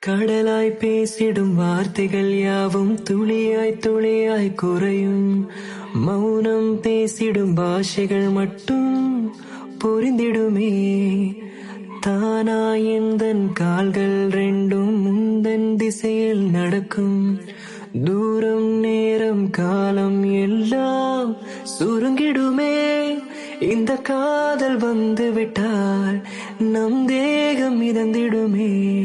கடலாய் பேசிடும் வார்த்தைகள் யாவும் துளியாய் துளியாய் குறையும். மௌனம் பேசிடும் பாஷைகள் மட்டும் புரிந்திடுமே. தானாய் எந்தன் கால்கள் ரெண்டும் முந்தன் திசையில் நடக்கும். தூரம் நேரம் காலம் எல்லாம் சுருங்கிடுமே. இந்த காதல் வந்து விட்டால் நம் தேகம் மிதந்திடுமே.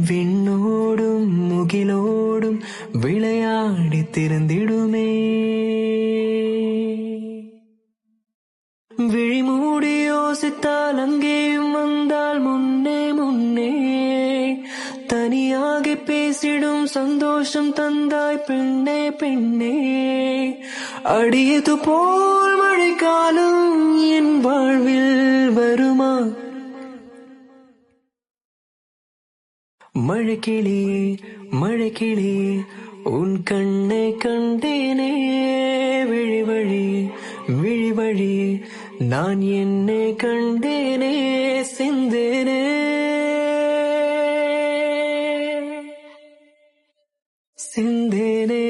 விண்ணோடும் முகிலோடும் விளையாடி திறந்திடுமே. விழிமூடி யோசித்தால் அங்கேயும் வந்தால் முன்னே முன்னே. தனியாகி பேசிடும் சந்தோஷம் தந்தாய் பெண்ணே பெண்ணே. அடியது போல் மழைக்காலம் என் வாழ்வில் வருமா? மழைக்கிளியே மழைக்கிளியே உன் கண்ணை கண்டேனே. விழிவழி விழிவழி நான் என்னை கண்டேனே. சிந்தேனே சிந்தேனே.